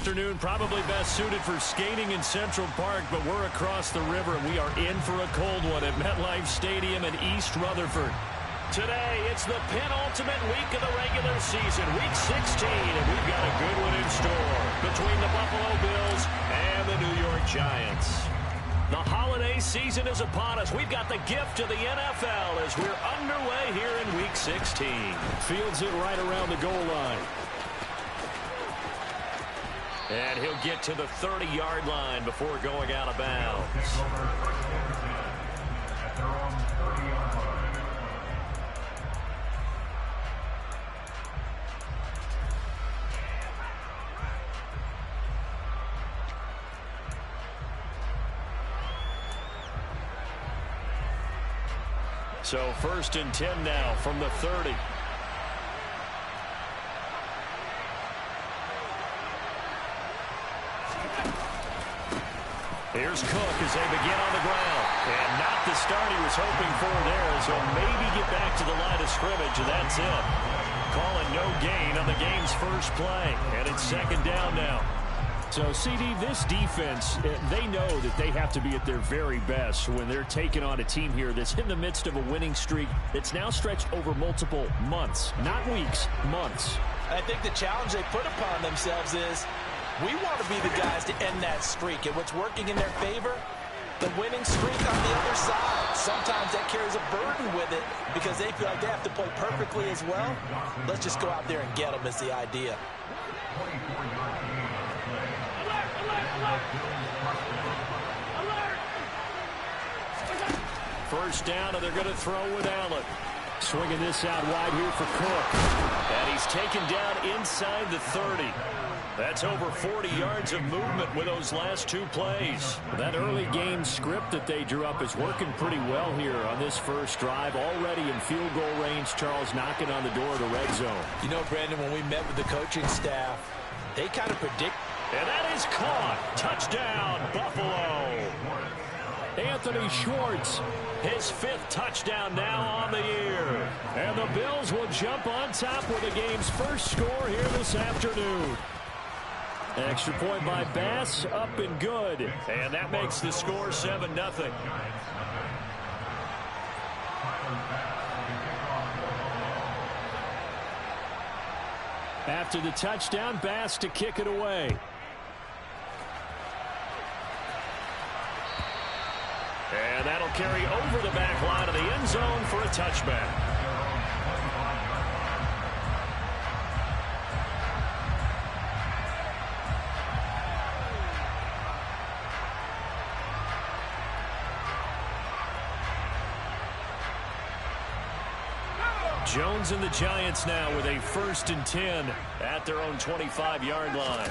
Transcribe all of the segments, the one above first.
afternoon, probably best suited for skating in Central Park, but we're across the river, and we are in for a cold one at MetLife Stadium in East Rutherford. Today, it's the penultimate week of the regular season, Week 16, and we've got a good one in store between the Buffalo Bills and the New York Giants. The holiday season is upon us. We've got the gift of the NFL as we're underway here in Week 16. Fields it right around the goal line. And he'll get to the 30-yard line before going out of bounds. So 1st and 10 now from the 30. Here's Cook as they begin on the ground. And not the start he was hoping for there, as he'll maybe get back to the line of scrimmage, and that's it. Calling no gain on the game's first play. And it's 2nd down now. So, CD, this defense, they know that they have to be at their very best when they're taking on a team here that's in the midst of a winning streak that's now stretched over multiple months. Not weeks, months. I think the challenge they put upon themselves is we want to be the guys to end that streak. And what's working in their favor? The winning streak on the other side. Sometimes that carries a burden with it because they feel like they have to play perfectly as well. Let's just go out there and get them is the idea. First down, and they're going to throw with Allen. Swinging this out wide here for Cook. And he's taken down inside the 30. That's over 40 yards of movement with those last 2 plays. That early game script that they drew up is working pretty well here on this first drive. Already in field goal range, Charles knocking on the door of the red zone. You know, Brandon, when we met with the coaching staff, they kind of predict. And that is caught. Touchdown, Buffalo. Anthony Schwartz, his 5th touchdown now on the year. And the Bills will jump on top with the game's first score here this afternoon. Extra point by Bass, up and good. And that makes the score 7-0. After the touchdown, Bass to kick it away. And that'll carry over the back line of the end zone for a touchback. Jones and the Giants now with a 1st and 10 at their own 25-yard line.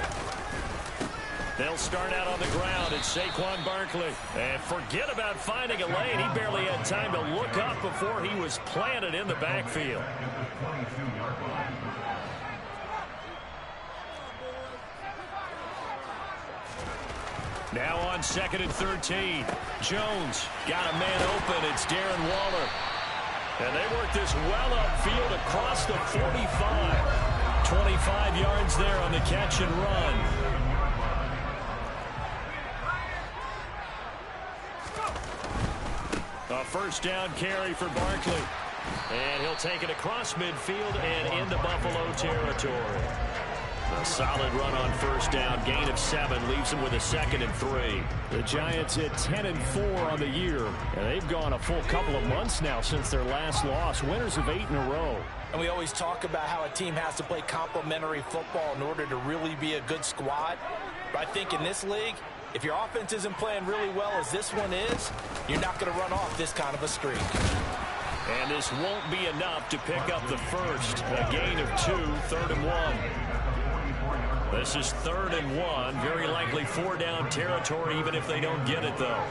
They'll start out on the ground. It's Saquon Barkley. And forget about finding a lane. He barely had time to look up before he was planted in the backfield. Now on 2nd and 13. Jones got a man open. It's Darren Waller. And they work this well upfield across the 45. 25 yards there on the catch and run. A 1st down carry for Barkley. And he'll take it across midfield and into Buffalo territory. A solid run on 1st down. Gain of 7 leaves him with a 2nd and 3. The Giants at 10-4 on the year. And they've gone a full couple of months now since their last loss. Winners of 8 in a row. And we always talk about how a team has to play complementary football in order to really be a good squad. But I think in this league, if your offense isn't playing really well as this one is, you're not going to run off this kind of a streak. And this won't be enough to pick up the first. A gain of 2, 3rd and 1. This is 3rd and 1. Very likely 4-down territory, even if they don't get it, though.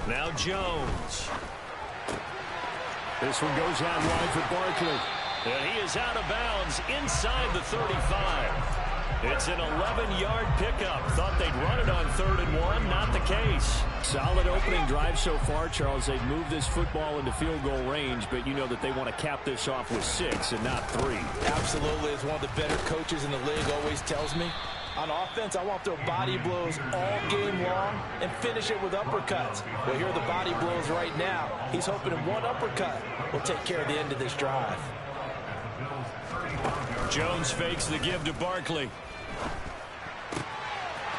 Now Jones. This one goes out wide for Barkley. And he is out of bounds inside the 35. It's an 11-yard pickup. Thought they'd run it on 3rd and 1. Not the case. Solid opening drive so far, Charles. They've moved this football into field goal range, but you know that they want to cap this off with 6 and not 3. Absolutely. As one of the better coaches in the league always tells me, on offense, I want to throw body blows all game long and finish it with uppercuts. Well, here are the body blows right now. He's hoping in one uppercut will take care of the end of this drive. Jones fakes the give to Barkley.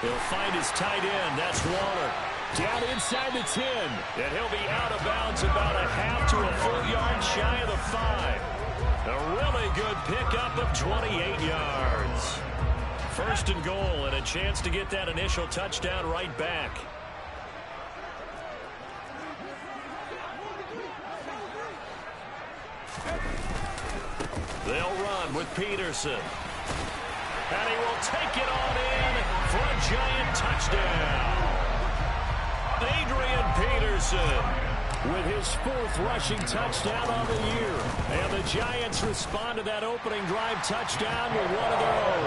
He'll find his tight end. That's Waller. Down inside the 10. And he'll be out of bounds about a half to a full yard shy of the 5. A really good pickup of 28 yards. First and goal, and a chance to get that initial touchdown right back. They'll run with Peterson. And he will take it on in for a giant touchdown. Adrian Peterson with his 4th rushing touchdown on the year. And the Giants respond to that opening drive touchdown with one of their own.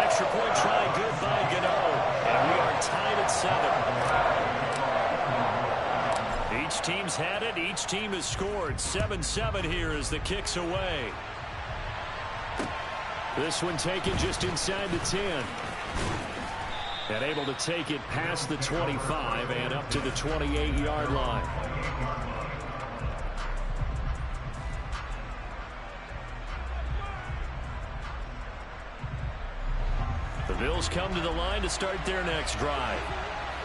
Extra point try good by Gano. And we are tied at 7. Each team's had it. Each team has scored. 7-7 here as the kick's away. This one taken just inside the 10. And able to take it past the 25 and up to the 28-yard line. The Bills come to the line to start their next drive.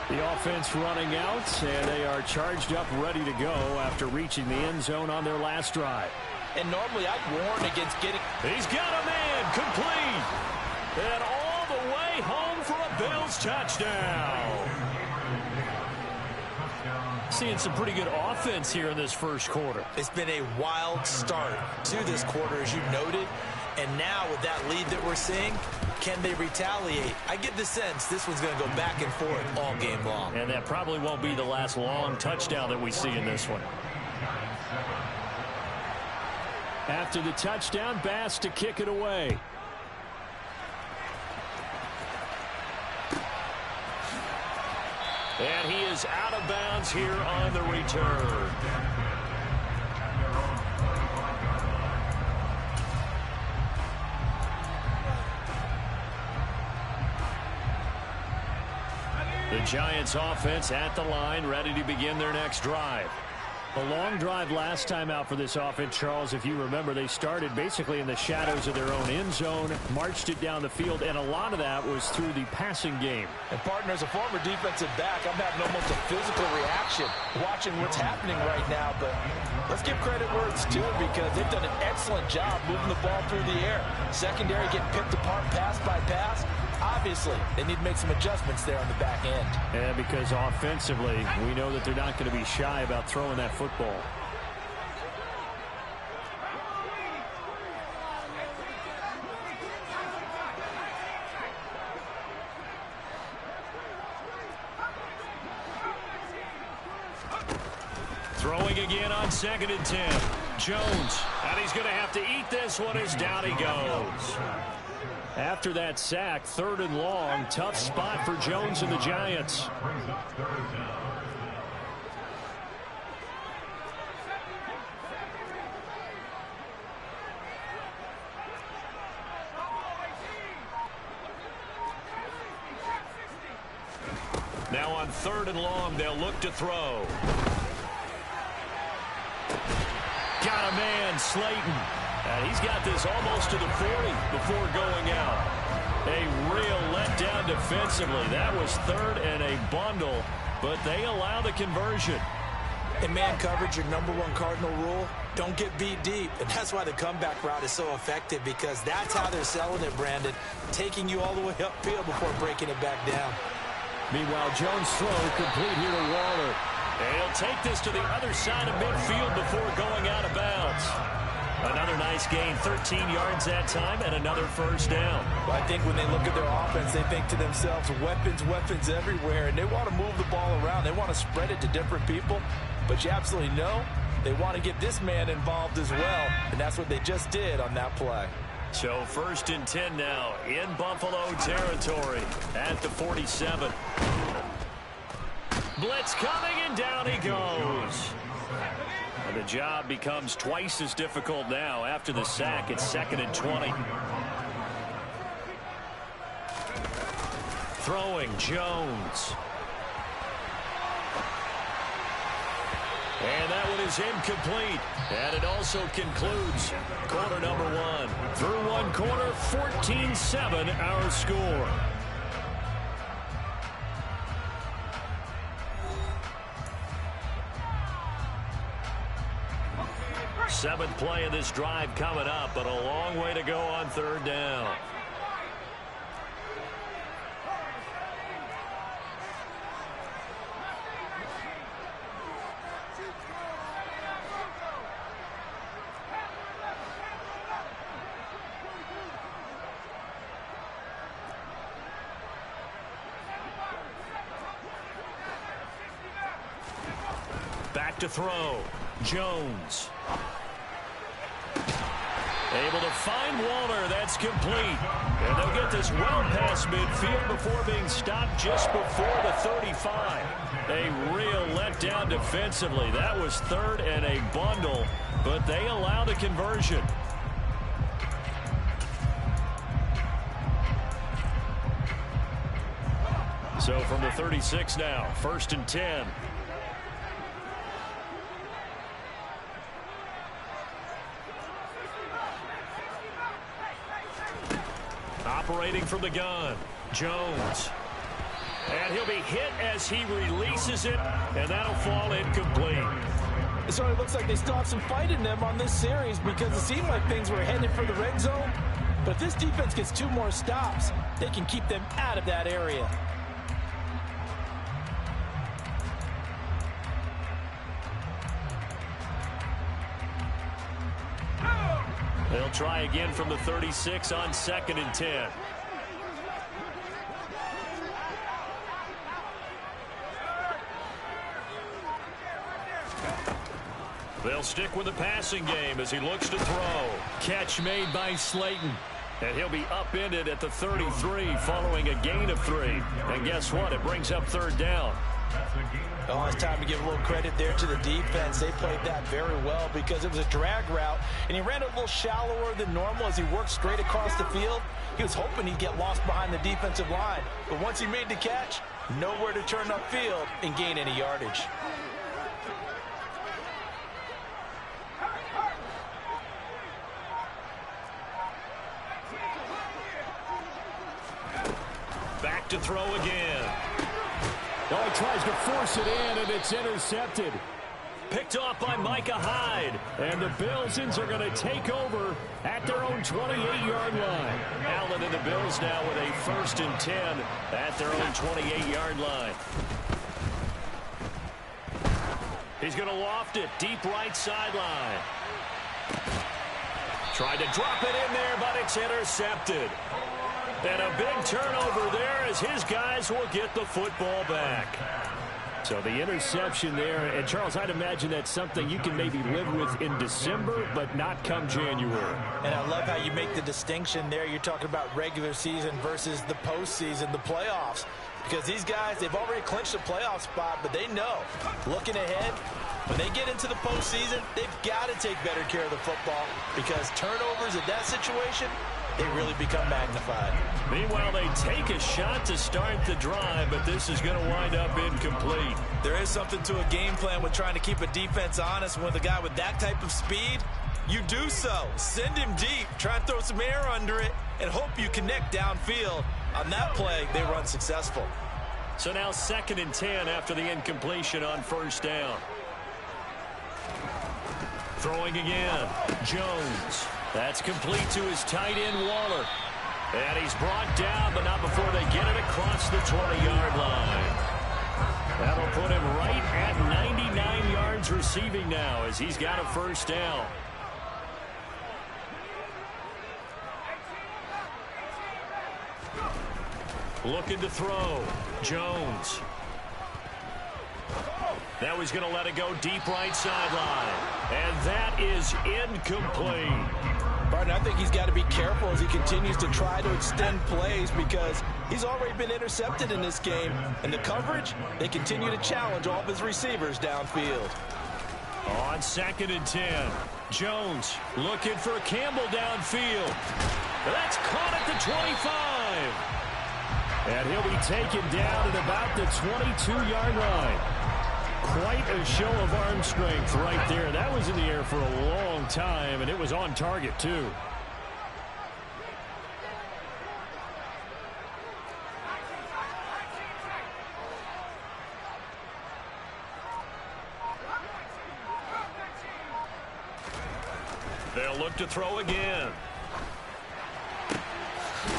The offense running out, and they are charged up, ready to go after reaching the end zone on their last drive. And normally I'd warn against getting... He's got a man complete. And all the way home for a Bills touchdown. Seeing some pretty good offense here in this first quarter. It's been a wild start to this quarter, as you noted. And now with that lead that we're seeing, can they retaliate? I get the sense this one's going to go back and forth all game long. And that probably won't be the last long touchdown that we see in this one. After the touchdown, Bass to kick it away. And he is out of bounds here on the return. The Giants offense at the line, ready to begin their next drive. A long drive last time out for this offense, Charles. If you remember, they started basically in the shadows of their own end zone, marched it down the field, and a lot of that was through the passing game. And, partner, as a former defensive back, I'm having almost a physical reaction watching what's happening right now. But let's give credit where it's due, because they've done an excellent job moving the ball through the air. Secondary getting picked apart pass by pass. Obviously, they need to make some adjustments there on the back end. Yeah, because offensively, we know that they're not going to be shy about throwing that football. Throwing again on 2nd and 10. Jones, and he's going to have to eat this one as down he goes. After that sack, 3rd and long, tough spot for Jones and the Giants. Now on 3rd and long, they'll look to throw. Got a man, Slayton. And he's got this almost to the 40 before going out. A real letdown defensively. That was 3rd and a bundle, but they allow the conversion. In man coverage, your #1 cardinal rule, don't get beat deep. And that's why the comeback route is so effective, because that's how they're selling it, Brandon. Taking you all the way upfield before breaking it back down. Meanwhile, Jones' throw complete here to Waller. And he'll take this to the other side of midfield before going out of bounds. Another nice gain, 13 yards that time, and another first down. Well, I think when they look at their offense, they think to themselves, weapons, weapons everywhere, and they want to move the ball around. They want to spread it to different people, but you absolutely know they want to get this man involved as well, and that's what they just did on that play. So 1st and 10 now in Buffalo territory at the 47. Blitz coming, and down he goes. And the job becomes twice as difficult now after the sack. It's 2nd and 20. Throwing, Jones. And that one is incomplete. And it also concludes quarter number 1. Through one quarter, 14-7 our score. Seventh play of this drive coming up, but a long way to go on 3rd down. Back to throw. Jones. Able to find Waller. That's complete. And they'll get this well past midfield before being stopped just before the 35. A real letdown defensively. That was 3rd and a bundle, but they allow the conversion. So from the 36 now, 1st and 10. Operating from the gun, Jones. And he'll be hit as he releases it, and that'll fall incomplete. So it looks like they still have some fight in them on this series because it seemed like things were headed for the red zone. But if this defense gets 2 more stops, they can keep them out of that area. They'll try again from the 36 on 2nd and 10. They'll stick with the passing game as he looks to throw. Catch made by Slayton. And he'll be upended at the 33 following a gain of 3. And guess what? It brings up 3rd down. Oh, it's time to give a little credit there to the defense. They played that very well because it was a drag route, and he ran a little shallower than normal as he worked straight across the field. He was hoping he'd get lost behind the defensive line, but once he made the catch, nowhere to turn upfield and gain any yardage. Back to throw again. Oh, he tries to force it in, and it's intercepted. Picked off by Micah Hyde. And the Billsons are going to take over at their own 28-yard line. Allen and the Bills now with a 1st and 10 at their own 28-yard line. He's going to loft it deep right sideline. Tried to drop it in there, but it's intercepted. And a big turnover there as his guys will get the football back. So the interception there, and Charles, I'd imagine that's something you can maybe live with in December, but not come January. And I love how you make the distinction there. You're talking about regular season versus the postseason, the playoffs. Because these guys, they've already clinched a playoff spot, but they know, looking ahead, when they get into the postseason, they've got to take better care of the football because turnovers in that situation, they really become magnified. Meanwhile, they take a shot to start the drive, but this is going to wind up incomplete. There is something to a game plan with trying to keep a defense honest. With a guy with that type of speed, you do so. Send him deep, try and throw some air under it, and hope you connect downfield. On that play, they run successful. So now 2nd and 10 after the incompletion on 1st down. Throwing again, Jones. That's complete to his tight end, Waller. And he's brought down, but not before they get it across the 20-yard line. That'll put him right at 99 yards receiving now as he's got a 1st down. Looking to throw, Jones. Now he's going to let it go deep right sideline. And that is incomplete. Partner, I think he's got to be careful as he continues to try to extend plays because he's already been intercepted in this game. And the coverage, they continue to challenge all of his receivers downfield. On 2nd and 10, Jones looking for Campbell downfield. That's caught at the 25. And he'll be taken down at about the 22-yard line. Quite a show of arm strength right there. That was in the air for a long time, and it was on target, too. They'll look to throw again.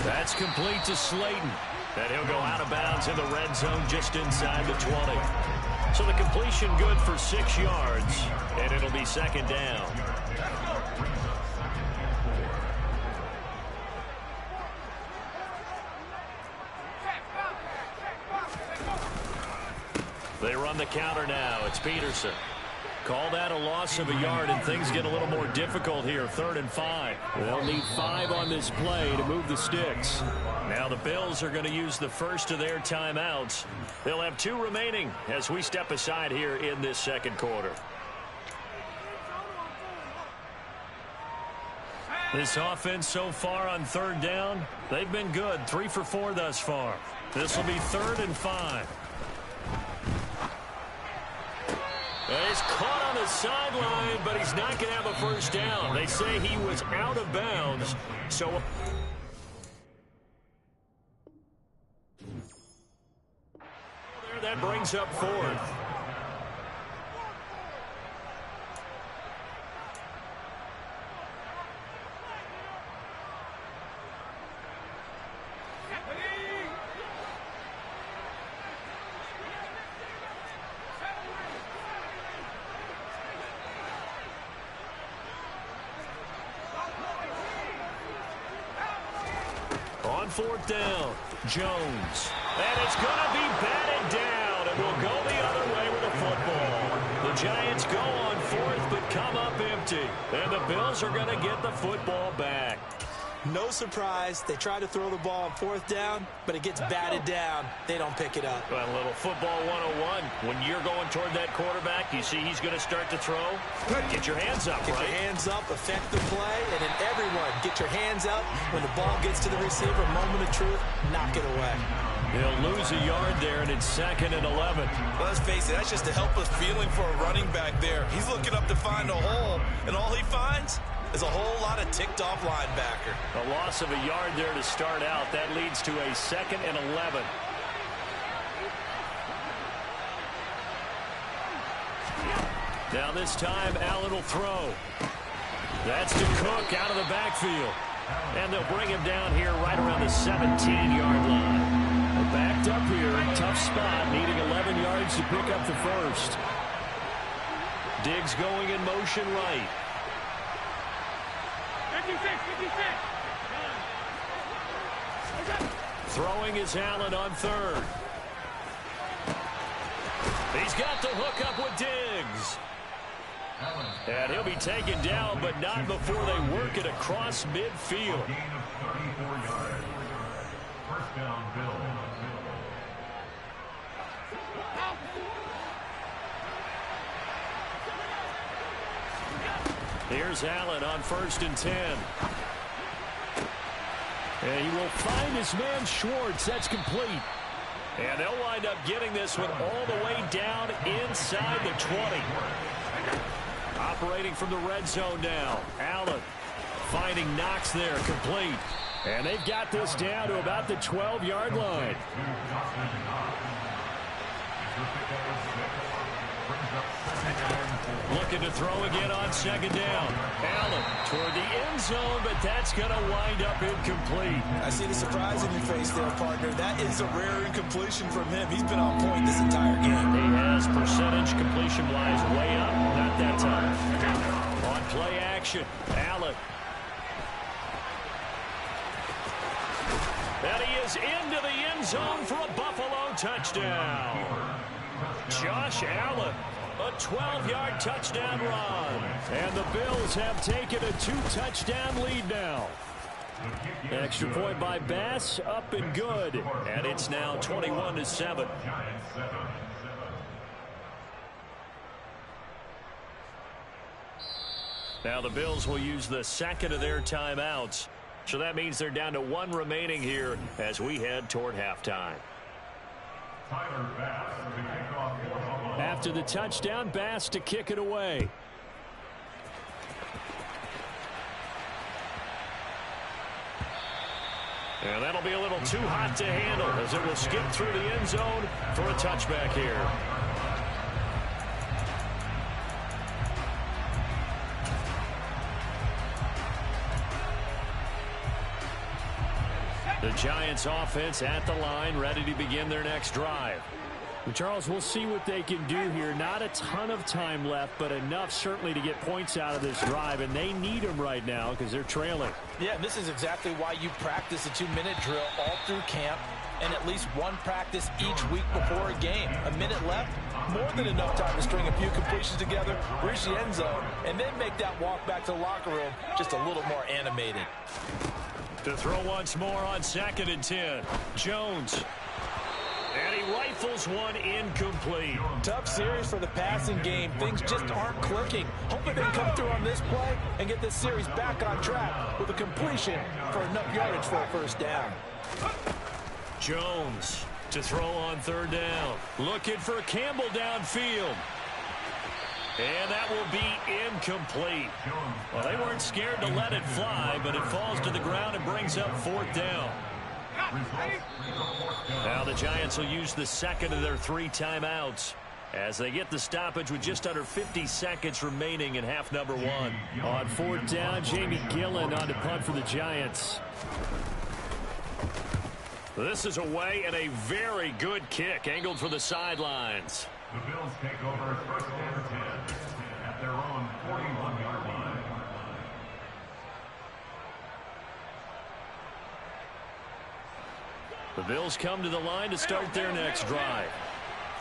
That's complete to Slayton. And he'll go out of bounds in the red zone just inside the 20. So the completion good for 6 yards, and it'll be 2nd down. They run the counter now. It's Peterson. Call that a loss of a yard, and things get a little more difficult here. 3rd and 5. They'll need 5 on this play to move the sticks. Now the Bills are going to use the first of their timeouts. They'll have 2 remaining as we step aside here in this 2nd quarter. This offense so far on 3rd down, they've been good. 3 for 4 thus far. This will be 3rd and 5. He's caught on the sideline, but he's not going to have a first down. They say he was out of bounds. So that brings up 4th. On 4th down, Jones. And it's going to be batted down, and we'll go the other way with the football. The Giants go on 4th, but come up empty. And the Bills are going to get the football back. No surprise. They try to throw the ball on 4th down, but it gets batted down. They don't pick it up. Well, a little football 101. When you're going toward that quarterback, you see he's going to start to throw. Get your hands up, Get right? your hands up, affect the play, and then everyone get your hands up. When the ball gets to the receiver, moment of truth, knock it away. He'll lose a yard there, and it's 2nd and 11. Well, let's face it, that's just a helpless feeling for a running back there. He's looking up to find a hole, and all he finds is a whole lot of ticked-off linebacker. A loss of a yard there to start out. That leads to a 2nd and 11. Now this time, Allen will throw. That's to Cook out of the backfield. And they'll bring him down here right around the 17-yard line. They're backed up here. Tough spot, needing 11 yards to pick up the first. Diggs going in motion right. 56. Throwing is Allen on 3rd. He's got the hook up with Diggs. And he'll be taken down, but not before they work it across midfield. First down, Bill. Here's Allen on 1st and 10. And he will find his man Schwartz. That's complete. And they'll wind up getting this one all the way down inside the 20. Operating from the red zone now. Allen finding Knox there, complete. And they've got this down to about the 12-yard line. Looking to throw again on 2nd down. Allen toward the end zone, but that's going to wind up incomplete. I see the surprise in your face there, partner. That is a rare incompletion from him. He's been on point this entire game. He has percentage completion-wise way up. Not that time. On play action, Allen. And he is into the end zone for a Buffalo touchdown. Josh Allen A 12-yard touchdown run. And the Bills have taken a 2-touchdown lead now. Extra point by Bass, up and good. And it's now 21-7. Now the Bills will use the second of their timeouts. So that means they're down to one remaining here as we head toward halftime. After the touchdown, Bass to kick it away. And that'll be a little too hot to handle as it will skip through the end zone for a touchback here. The Giants offense at the line, ready to begin their next drive. Well, Charles, we'll see what they can do here. Not a ton of time left, but enough certainly to get points out of this drive, and they need them right now because they're trailing. Yeah, this is exactly why you practice a 2-minute drill all through camp and at least one practice each week before a game. A minute left, more than enough time to string a few completions together, reach the end zone, and then make that walk back to the locker room just a little more animated. To throw once more on 2nd and 10. Jones. And he rifles one incomplete. Tough series for the passing game. Things just aren't clicking. Hoping they can come through on this play and get this series back on track with a completion for enough yardage for a first down. Jones to throw on 3rd down. Looking for Campbell downfield. And that will be incomplete. Well, they weren't scared to let it fly, but it falls to the ground and brings up 4th down. Now the Giants will use the second of their 3 timeouts as they get the stoppage with just under 50 seconds remaining in half number 1. On 4th down, Jamie Gillen on to punt for the Giants. This is away and a very good kick angled for the sidelines. The Bills take over 1st and 10 at their own 41-yard line. The Bills come to the line to start their next drive.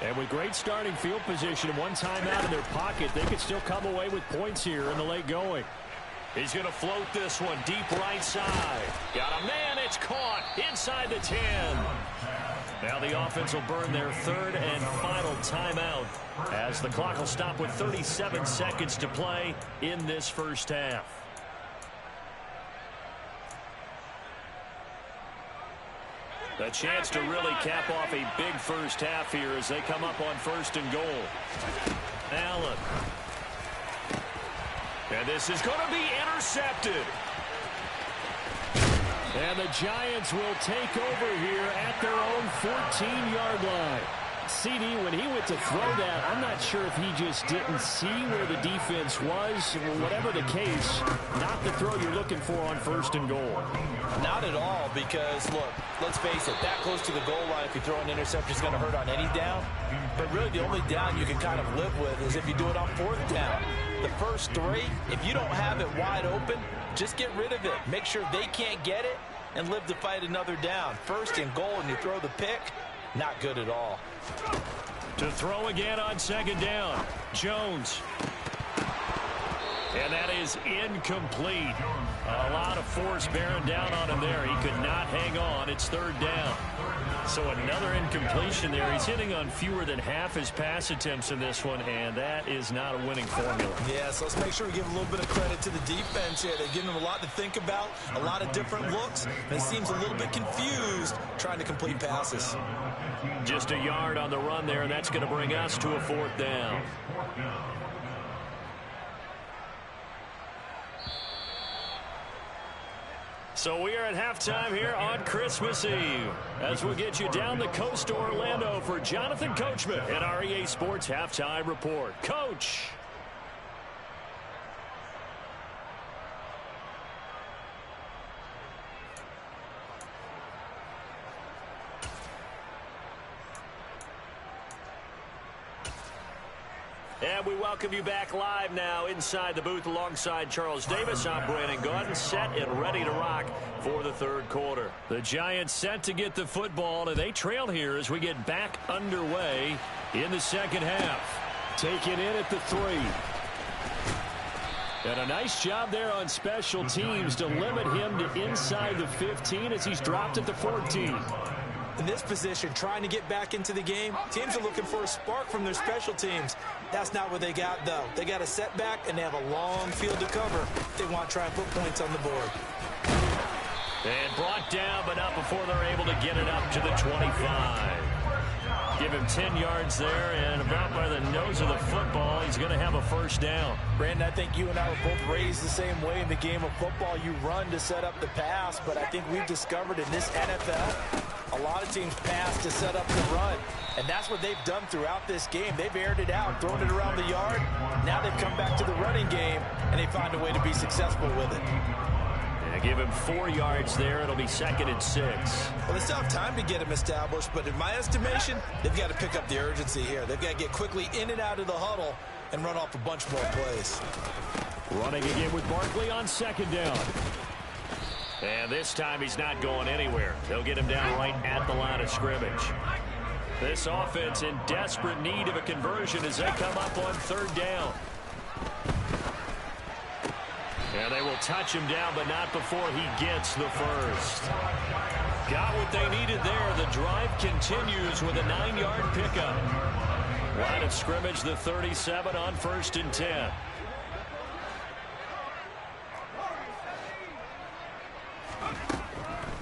And with great starting field position and one timeout in their pocket, they could still come away with points here in the late going. He's going to float this one deep right side. Got a man, it's caught inside the 10. Now the offense will burn their 3rd and final timeout as the clock will stop with 37 seconds to play in this first half. A chance to really cap off a big first half here as they come up on 1st and goal. Allen. And this is going to be intercepted. And the Giants will take over here at their own 14-yard line. CD, when he went to throw that, I'm not sure if he just didn't see where the defense was. Whatever the case, not the throw you're looking for on 1st and goal. Not at all, because, look, let's face it, that close to the goal line, if you throw an interception, is going to hurt on any down. But really, the only down you can kind of live with is if you do it on 4th down. The first 3, if you don't have it wide open, just get rid of it. Make sure they can't get it and live to fight another down. 1st and goal, and you throw the pick, not good at all. To throw again on 2nd down. Jones. And that is incomplete. A lot of force bearing down on him there. He could not hang on. It's 3rd down. So another incompletion there. He's hitting on fewer than half his pass attempts in this one, and that is not a winning formula. Yeah, so let's make sure we give a little bit of credit to the defense here. They're giving them a lot to think about, a lot of different looks. And he seems a little bit confused trying to complete passes. Just a yard on the run there, and that's going to bring us to a 4th down. So we are at halftime here on Christmas Eve as we get you down the coast to Orlando for Jonathan Coachman at our EA Sports Halftime Report. Coach. And we welcome you back live now inside the booth alongside Charles Davis. I'm Brandon Gaudin, set and ready to rock for the 3rd quarter. The Giants set to get the football, and they trail here as we get back underway in the 2nd half. Taken in at the 3. And a nice job there on special teams to limit him to inside the 15 as he's dropped at the 14. In this position, trying to get back into the game, teams are looking for a spark from their special teams. That's not what they got, though. They got a setback, and they have a long field to cover. They want to try and put points on the board. And brought down, but not before they're able to get it up to the 25. Give him 10 yards there, and about by the nose of the football, he's going to have a first down. Brandon, I think you and I were both raised the same way in the game of football. You run to set up the pass, but I think we've discovered in this NFL, a lot of teams pass to set up the run, and that's what they've done throughout this game. They've aired it out, thrown it around the yard. Now they've come back to the running game, and they find a way to be successful with it. Give him 4 yards there. It'll be 2nd and 6. Well, they still have time to get him established, but in my estimation, they've got to pick up the urgency here. They've got to get quickly in and out of the huddle and run off a bunch more plays. Running again with Barkley on 2nd down. And this time he's not going anywhere. They'll get him down right at the line of scrimmage. This offense in desperate need of a conversion as they come up on 3rd down. And they will touch him down, but not before he gets the first. Got what they needed there. The drive continues with a 9-yard pickup. Line of scrimmage, the 37 on 1st and 10.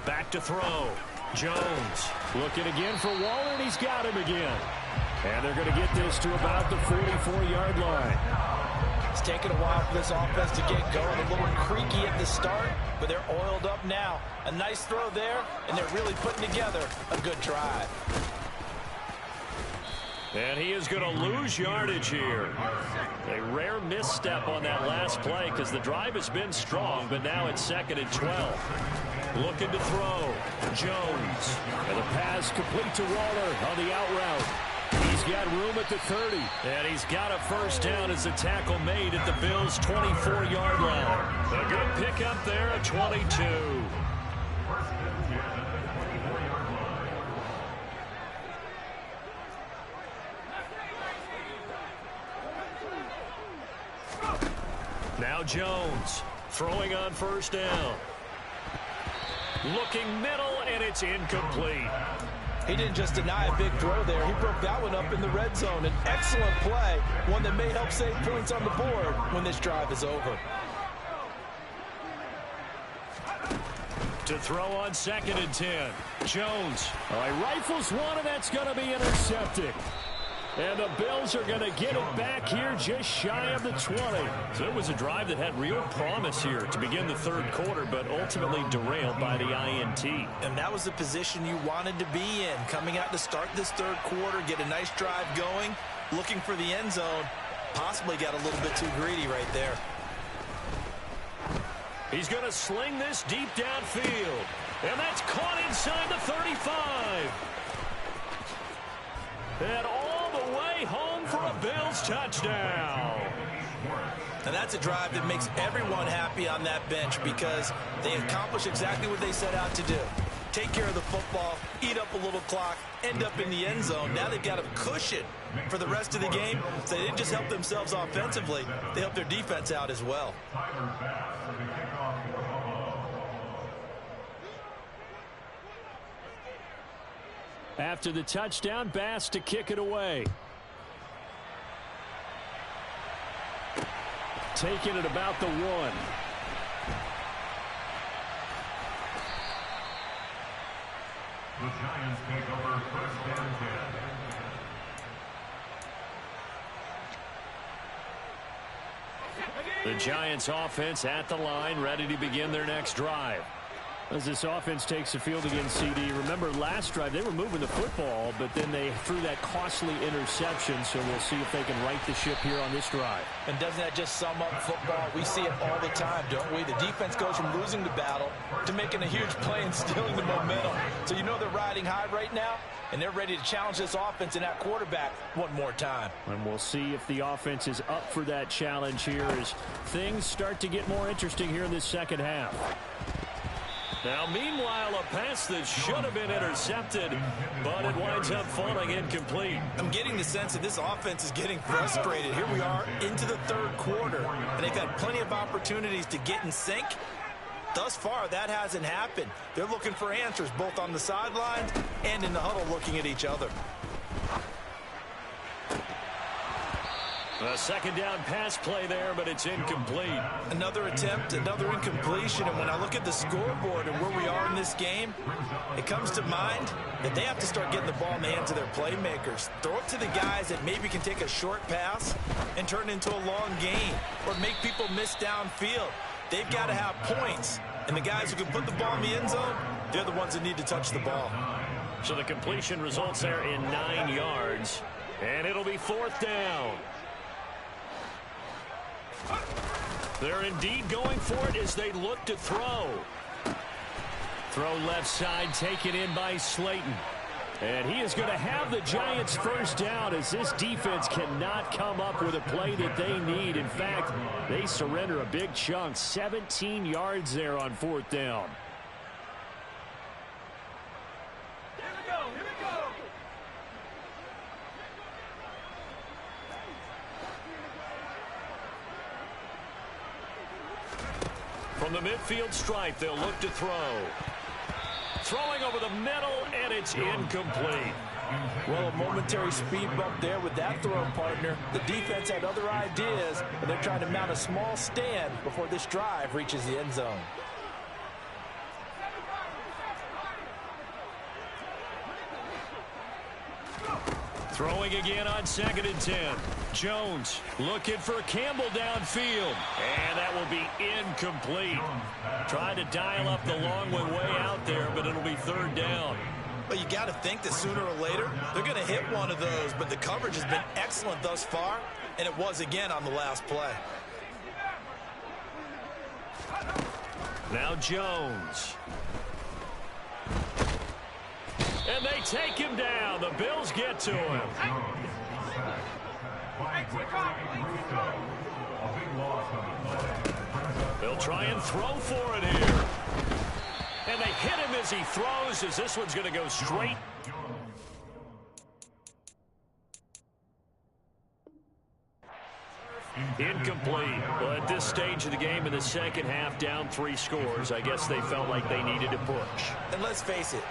Back to throw. Jones looking again for Waller, and he's got him again. And they're going to get this to about the 44-yard line. It's taken a while for this offense to get going. A little creaky at the start, but they're oiled up now. A nice throw there, and they're really putting together a good drive. And he is going to lose yardage here. A rare misstep on that last play because the drive has been strong, but now it's 2nd and 12. Looking to throw. Jones. And the pass complete to Waller on the out route. He's got room at the 30. And he's got a first down as a tackle made at the Bills' 24-yard line. A good pickup there at 22. Now Jones throwing on 1st down. Looking middle, and it's incomplete. He didn't just deny a big throw there. He broke that one up in the red zone. An excellent play, one that may help save points on the board when this drive is over. To throw on 2nd and 10. Jones. All right, rifles one, and that's going to be intercepted. And the Bills are going to get it back here just shy of the 20. So it was a drive that had real promise here to begin the 3rd quarter, but ultimately derailed by the INT. And that was the position you wanted to be in. Coming out to start this 3rd quarter, get a nice drive going, looking for the end zone. Possibly got a little bit too greedy right there. He's going to sling this deep downfield. And that's caught inside the 35. And all the way home for a Bills touchdown. And that's a drive that makes everyone happy on that bench because they accomplish exactly what they set out to do. Take care of the football, eat up a little clock, end up in the end zone. Now they've got a cushion for the rest of the game. So they didn't just help themselves offensively, they helped their defense out as well. After the touchdown, Bass to kick it away. Taking it about the 1. The Giants take over 1st and 10. The Giants offense at the line, ready to begin their next drive. As this offense takes the field against CD, remember last drive they were moving the football, but then they threw that costly interception, so we'll see if they can right the ship here on this drive. And doesn't that just sum up football? We see it all the time, don't we? The defense goes from losing the battle to making a huge play and stealing the momentum. So you know they're riding high right now, and they're ready to challenge this offense and that quarterback one more time. And we'll see if the offense is up for that challenge here as things start to get more interesting here in this 2nd half. Now, meanwhile, a pass that should have been intercepted, but it winds up falling incomplete. I'm getting the sense that this offense is getting frustrated. Here we are into the third quarter, and they've had plenty of opportunities to get in sync. Thus far, that hasn't happened. They're looking for answers both on the sidelines and in the huddle looking at each other. A second down pass play there, but it's incomplete. Another attempt, another incompletion, and when I look at the scoreboard and where we are in this game, it comes to mind that they have to start getting the ball in the hands of their playmakers. Throw it to the guys that maybe can take a short pass and turn it into a long gain or make people miss downfield. They've got to have points, and the guys who can put the ball in the end zone, they're the ones that need to touch the ball. So the completion results there in 9 yards, and it'll be fourth down. They're indeed going for it as they look to throw. Throw left side, taken in by Slayton. And he is going to have the Giants first down as this defense cannot come up with a play that they need. In fact, they surrender a big chunk, 17 yards there on fourth down. From the midfield stripe, they'll look to throw. Throwing over the middle, and it's incomplete. Well, a momentary speed bump there with that throw partner. The defense had other ideas, and they're trying to mount a small stand before this drive reaches the end zone. Throwing again on 2nd and 10. Jones looking for Campbell downfield. And that will be incomplete. Trying to dial up the long one way out there, but it'll be third down. But you got to think that sooner or later, they're going to hit one of those. But the coverage has been excellent thus far, and it was again on the last play. Now Jones. And they take him down. The Bills get to him. They'll try and throw for it here. And they hit him as he throws, as this one's going to go straight. Incomplete. Well, at this stage of the game in the second half, down 3 scores, I guess they felt like they needed to push. And let's face it,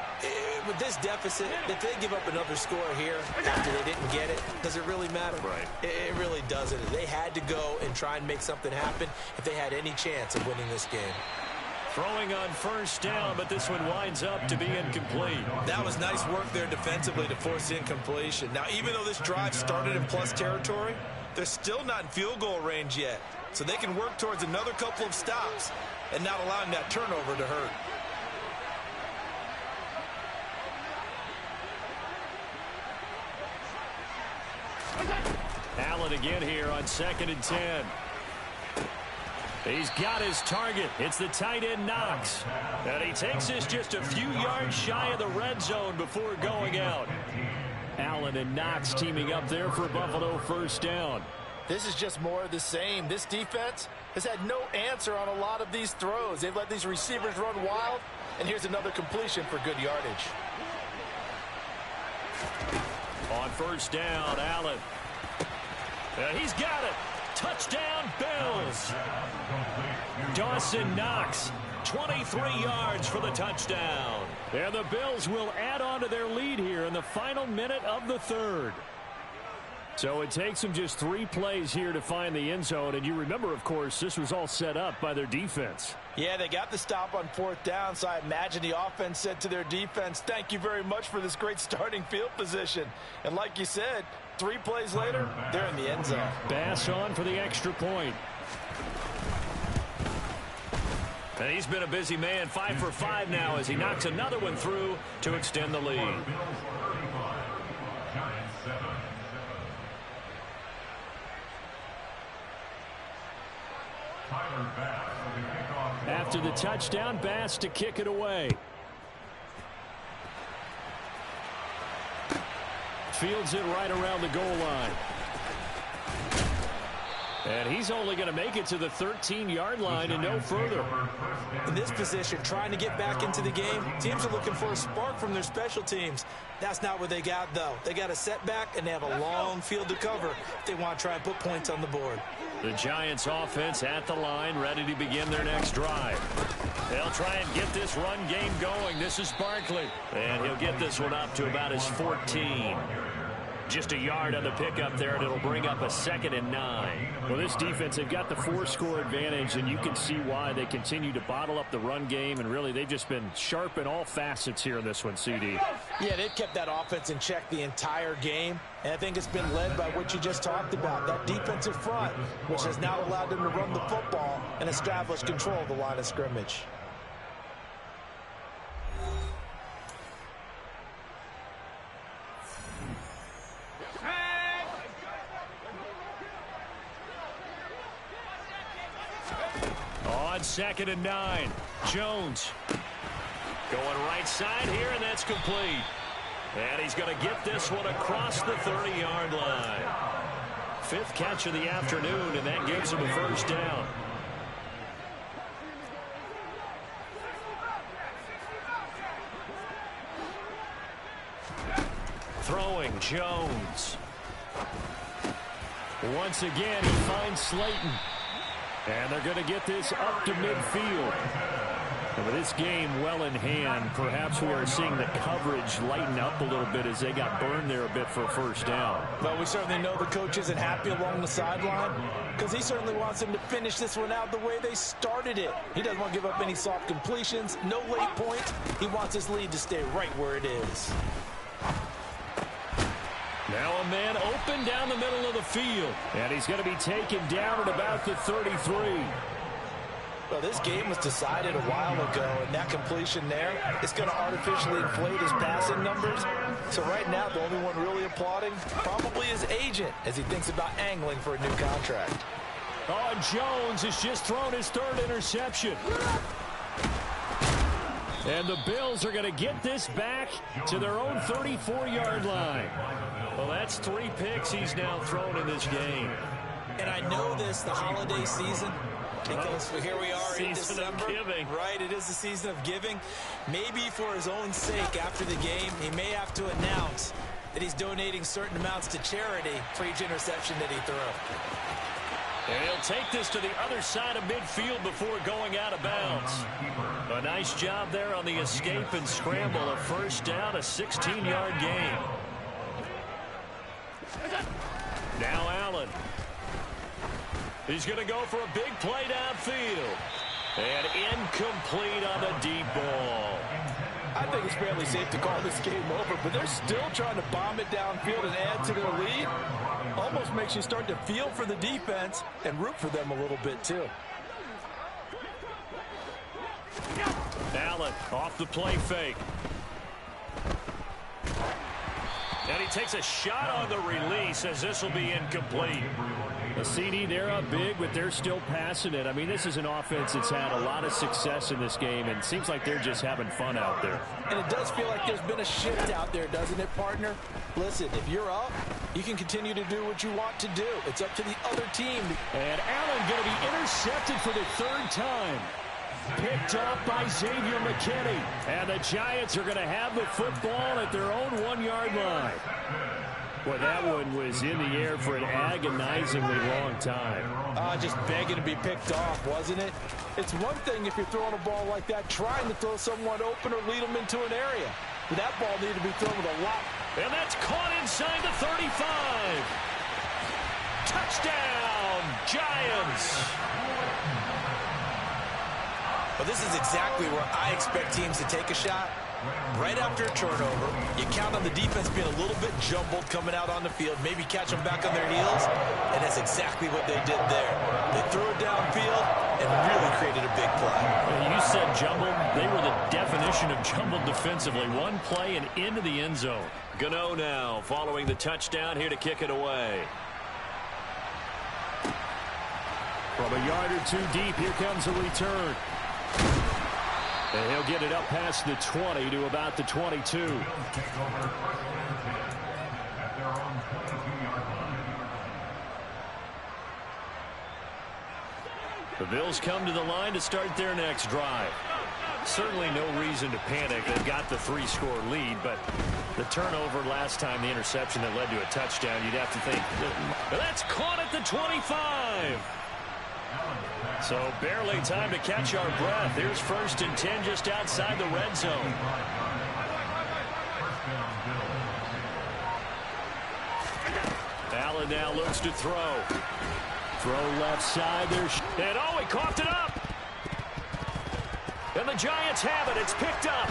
with this deficit, if they give up another score here after they didn't get it, does it really matter? Right. It really doesn't. They had to go and try and make something happen if they had any chance of winning this game. Throwing on first down, but this one winds up to be incomplete. That was nice work there defensively to force incompletion. Now, even though this drive started in plus territory, they're still not in field goal range yet. So they can work towards another couple of stops and not allowing that turnover to hurt. Allen again here on 2nd and 10. He's got his target. It's the tight end Knox. And he takes this just a few yards shy of the red zone before going out. Allen and Knox teaming up there for Buffalo first down. This is just more of the same. This defense has had no answer on a lot of these throws. They've let these receivers run wild, and here's another completion for good yardage. On first down, Allen. And he's got it. Touchdown, Bills. Dawson Knox, 23 yards for the touchdown. And the Bills will add on to their lead here in the final minute of the third. So it takes them just 3 plays here to find the end zone. And you remember, of course, this was all set up by their defense. Yeah, they got the stop on fourth down, so I imagine the offense said to their defense, thank you very much for this great starting field position. And like you said, 3 plays later, they're in the end zone. Bass on for the extra point. And he's been a busy man, 5 for 5 now as he knocks another one through to extend the lead. After the touchdown, Bass to kick it away. Fields it right around the goal line. And he's only going to make it to the 13-yard line and no further. In this position, trying to get back into the game, teams are looking for a spark from their special teams. That's not what they got, though. They got a setback, and they have a long field to cover if they want to try and put points on the board. The Giants offense at the line, ready to begin their next drive. They'll try and get this run game going. This is Barkley. And he'll get this one up to about his 14. Just a yard on the pickup there, and it'll bring up a 2nd and 9. Well, this defense, they've got the 4-score advantage, and you can see why they continue to bottle up the run game, and really they've just been sharp in all facets here in this one, CD. Yeah, they've kept that offense in check the entire game, and I think it's been led by what you just talked about, that defensive front, which has now allowed them to run the football and establish control of the line of scrimmage. On 2nd and 9, Jones going right side here, and that's complete. And he's going to get this one across the 30-yard line. 5th catch of the afternoon, and that gives him a first down. Throwing, Jones. Once again, he finds Slayton. And they're going to get this up to midfield. And with this game well in hand, perhaps we are seeing the coverage lighten up a little bit as they got burned there a bit for a first down. Well, we certainly know the coach isn't happy along the sideline because he certainly wants them to finish this one out the way they started it. He doesn't want to give up any soft completions, no late points. He wants his lead to stay right where it is. Now a man open down the middle of the field. And he's going to be taken down at about the 33. Well, this game was decided a while ago, and that completion there is going to artificially inflate his passing numbers. So right now, the only one really applauding probably his agent as he thinks about angling for a new contract. Oh, and Jones has just thrown his 3rd interception. And the Bills are going to get this back to their own 34-yard line. Well, that's 3 picks he's now thrown in this game. And I know this, the holiday season, because here we are in December. Season of giving. Right, it is the season of giving. Maybe for his own sake after the game, he may have to announce that he's donating certain amounts to charity for each interception that he threw. And he'll take this to the other side of midfield before going out of bounds. A nice job there on the escape and scramble. A first down, a 16-yard gain. Now Allen. He's going to go for a big play downfield. And incomplete on the deep ball. I think it's fairly safe to call this game over, but they're still trying to bomb it downfield and add to their lead. Almost makes you start to feel for the defense and root for them a little bit, too. Allen off the play fake. And he takes a shot on the release as this will be incomplete. The CD, they're up big, but they're still passing it. I mean, this is an offense that's had a lot of success in this game, and it seems like they're just having fun out there. And it does feel like there's been a shift out there, doesn't it, partner? Listen, if you're up, you can continue to do what you want to do. It's up to the other team. And Allen going to be intercepted for the 3rd time. Picked off by Xavier McKinney. And the Giants are going to have the football at their own 1-yard line. Boy, that one was in the air for an agonizingly long time. Just begging to be picked off, wasn't it? It's one thing if you're throwing a ball like that, trying to throw someone open or lead them into an area. But that ball needed to be thrown with a lot. And that's caught inside the 35. Touchdown, Giants. Well, this is exactly where I expect teams to take a shot. Right after a turnover, you count on the defense being a little bit jumbled coming out on the field, maybe catch them back on their heels, and that's exactly what they did there. They threw it downfield and really created a big play. Well, you said jumbled. They were the definition of jumbled defensively. One play and into the end zone. Gano now following the touchdown here to kick it away. From a yard or two deep, here comes a return. And he'll get it up past the 20 to about the 22. The Bills come to the line to start their next drive. Certainly no reason to panic. They've got the 3-score lead, but the turnover last time, the interception that led to a touchdown, you'd have to think, that's caught at the 25. So barely time to catch our breath. Here's 1st and 10 just outside the red zone. Allen now looks to throw. Throw left side. There's and he coughed it up. And the Giants have it. It's picked up.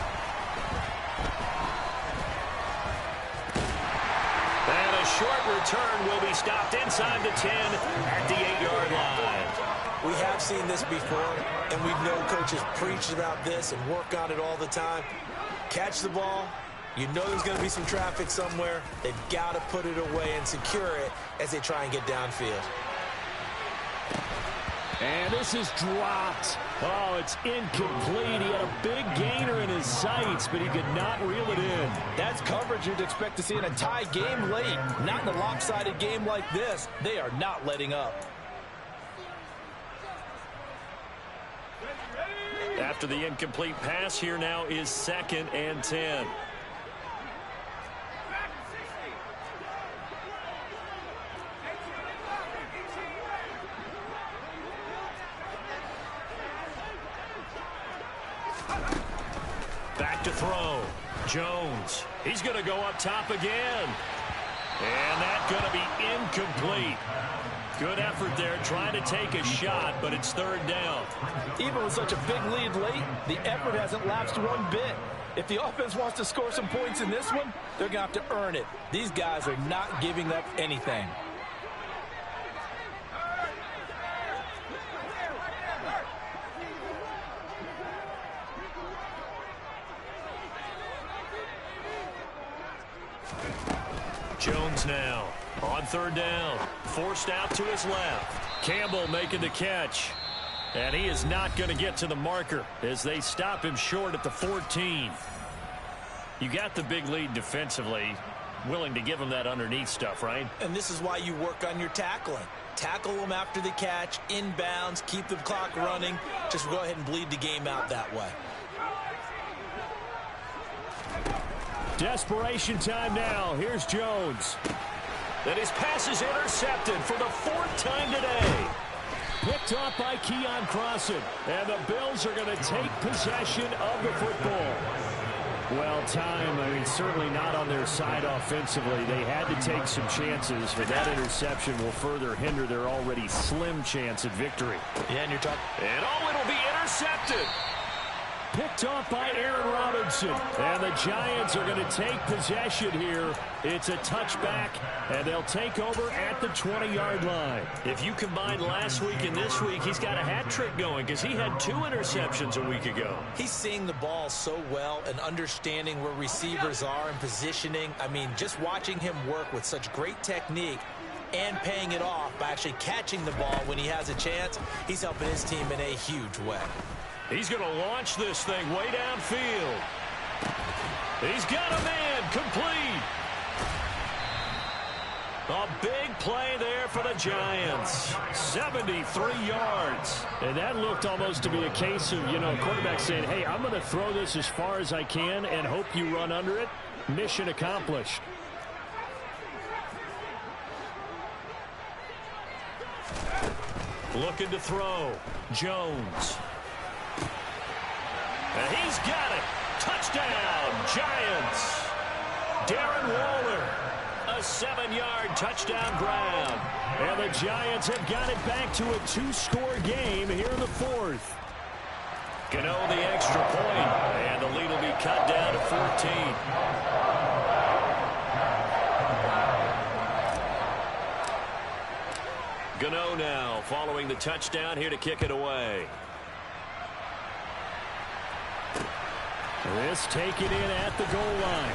And a short return will be stopped inside the 10 at the 8-yard line. We have seen this before, and we know coaches preach about this and work on it all the time. Catch the ball. You know there's going to be some traffic somewhere. They've got to put it away and secure it as they try and get downfield. And this is dropped. Oh, it's incomplete. He had a big gainer in his sights, but he could not reel it in. That's coverage you'd expect to see in a tie game late. Not in a lopsided game like this. They are not letting up. After the incomplete pass, here now is 2nd and 10. Back to throw. Jones. He's going to go up top again. And that's going to be incomplete. Good effort there trying to take a shot, but it's 3rd down. Even with such a big lead late, the effort hasn't lapsed one bit. If the offense wants to score some points in this one, they're going to have to earn it. These guys are not giving up anything. Jones now on 3rd down. Forced out to his left. Campbell making the catch. And he is not going to get to the marker as they stop him short at the 14. You got the big lead defensively. Willing to give him that underneath stuff, right? And this is why you work on your tackling. Tackle them after the catch, inbounds, keep the clock running. Just go ahead and bleed the game out that way. Desperation time now. Here's Jones. And his pass is intercepted for the 4th time today. Picked off by Keon Crossan. And the Bills are going to take possession of the football. Well, time, certainly not on their side offensively. They had to take some chances, but that interception will further hinder their already slim chance at victory. Yeah, and you're talking. And it'll be intercepted. Picked off by Aaron Robinson. And the Giants are going to take possession here. It's a touchback, and they'll take over at the 20-yard line. If you combine last week and this week, he's got a hat trick going because he had 2 interceptions a week ago. He's seeing the ball so well and understanding where receivers are and positioning. Just watching him work with such great technique and paying it off by actually catching the ball when he has a chance, he's helping his team in a huge way. He's going to launch this thing way downfield. He's got a man complete. A big play there for the Giants. 73 yards. And that looked almost to be a case of, quarterback saying, hey, I'm going to throw this as far as I can and hope you run under it. Mission accomplished. Looking to throw. Jones. And he's got it. Touchdown, Giants. Darren Waller, a 7-yard touchdown grab. And the Giants have got it back to a 2-score game here in the 4th. Gano the extra point, and the lead will be cut down to 14. Gano now following the touchdown here to kick it away. This taken in at the goal line.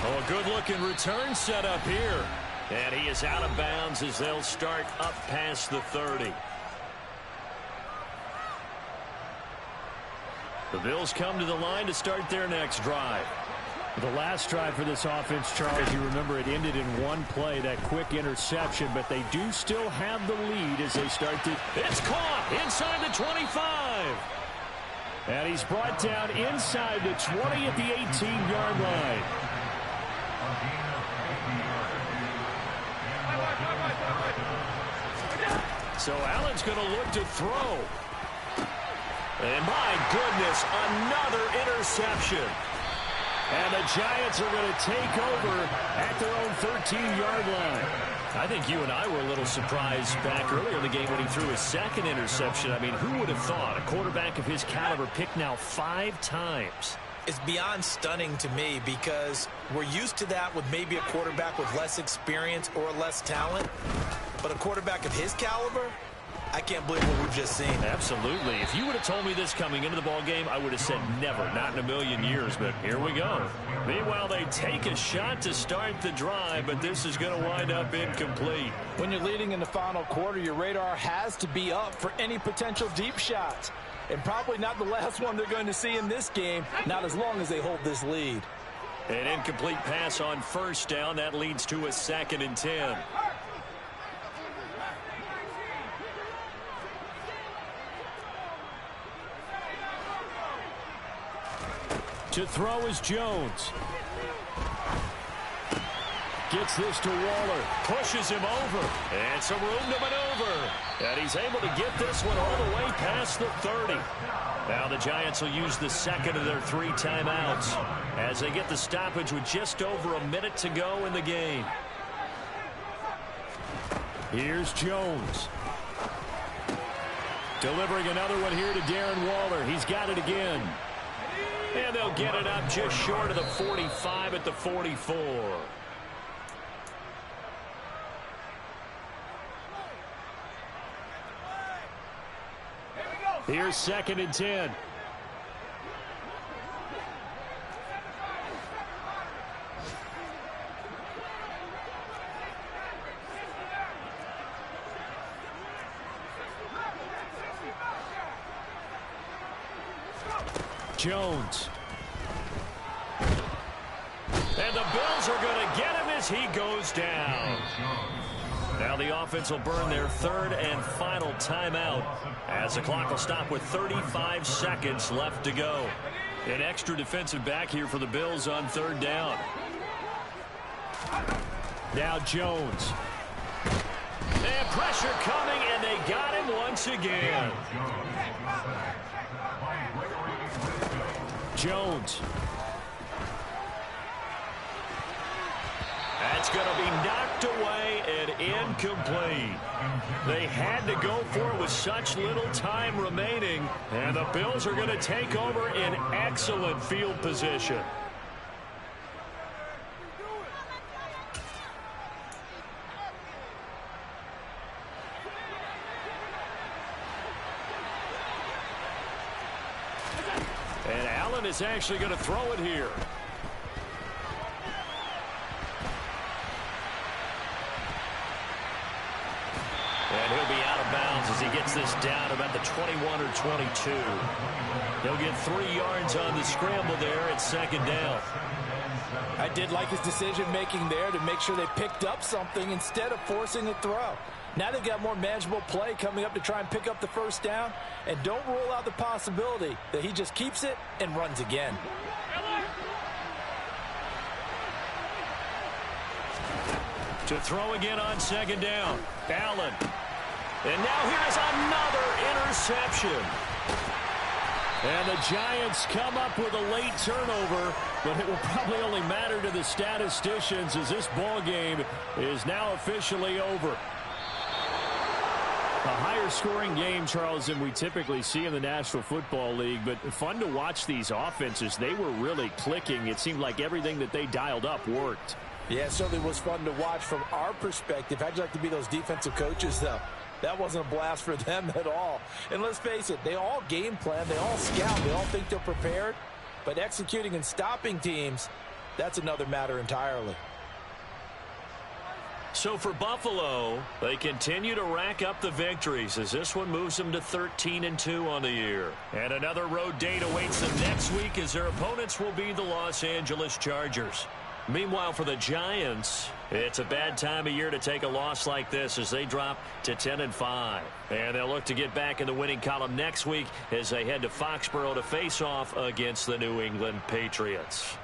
Oh, a good-looking return set up here. And he is out of bounds as they'll start up past the 30. The Bills come to the line to start their next drive. The last drive for this offense, Charles, you remember it ended in one play, that quick interception, but they do still have the lead as they start to... It's caught inside the 25. And he's brought down inside the 20 at the 18-yard line. So Allen's going to look to throw. And my goodness, another interception. And the Giants are going to take over at their own 13-yard line. I think you and I were a little surprised back earlier in the game when he threw his second interception. I mean, who would have thought a quarterback of his caliber picked now 5 times? It's beyond stunning to me because we're used to that with maybe a quarterback with less experience or less talent. But a quarterback of his caliber, I can't believe what we've just seen. Absolutely. If you would have told me this coming into the ball game, I would have said never, not in a million years, but here we go. Meanwhile, they take a shot to start the drive, but this is going to wind up incomplete. When you're leading in the final quarter, your radar has to be up for any potential deep shots. And probably not the last one they're going to see in this game, not as long as they hold this lead. An incomplete pass on first down. That leads to a 2nd and 10. To throw is Jones. Gets this to Waller. Pushes him over. And some room to maneuver. And he's able to get this one all the way past the 30. Now the Giants will use the second of their 3 timeouts as they get the stoppage with just over a minute to go in the game. Here's Jones. Delivering another one here to Darren Waller. He's got it again. And they'll get it up just short of the 45 at the 44. Here's 2nd and 10. Jones. And the Bills are going to get him as he goes down. Now the offense will burn their 3rd and final timeout as the clock will stop with 35 seconds left to go. An extra defensive back here for the Bills on 3rd down. Now Jones. And pressure coming, and they got him once again. Jones. That's going to be knocked away and incomplete. They had to go for it with such little time remaining, and the Bills are going to take over in excellent field position. And Allen is actually going to throw it here. And he'll be out of bounds as he gets this down about the 21 or 22. He'll get 3 yards on the scramble there at 2nd down. I did like his decision-making there to make sure they picked up something instead of forcing a throw. Now they've got more manageable play coming up to try and pick up the 1st down. And don't rule out the possibility that he just keeps it and runs again. To throw again on 2nd down. Allen. And now here's another interception. And the Giants come up with a late turnover, but it will probably only matter to the statisticians as this ball game is now officially over. A higher scoring game, Charles, than we typically see in the National Football League, but fun to watch these offenses. They were really clicking. It seemed like everything that they dialed up worked. Yeah, it certainly was fun to watch from our perspective. How'd you like to be those defensive coaches, though? That wasn't a blast for them at all. And let's face it, they all game plan, they all scout, they all think they're prepared. But executing and stopping teams, that's another matter entirely. So for Buffalo, they continue to rack up the victories as this one moves them to 13-2 on the year. And another road date awaits them next week as their opponents will be the Los Angeles Chargers. Meanwhile, for the Giants, it's a bad time of year to take a loss like this as they drop to 10-5. And they'll look to get back in the winning column next week as they head to Foxborough to face off against the New England Patriots.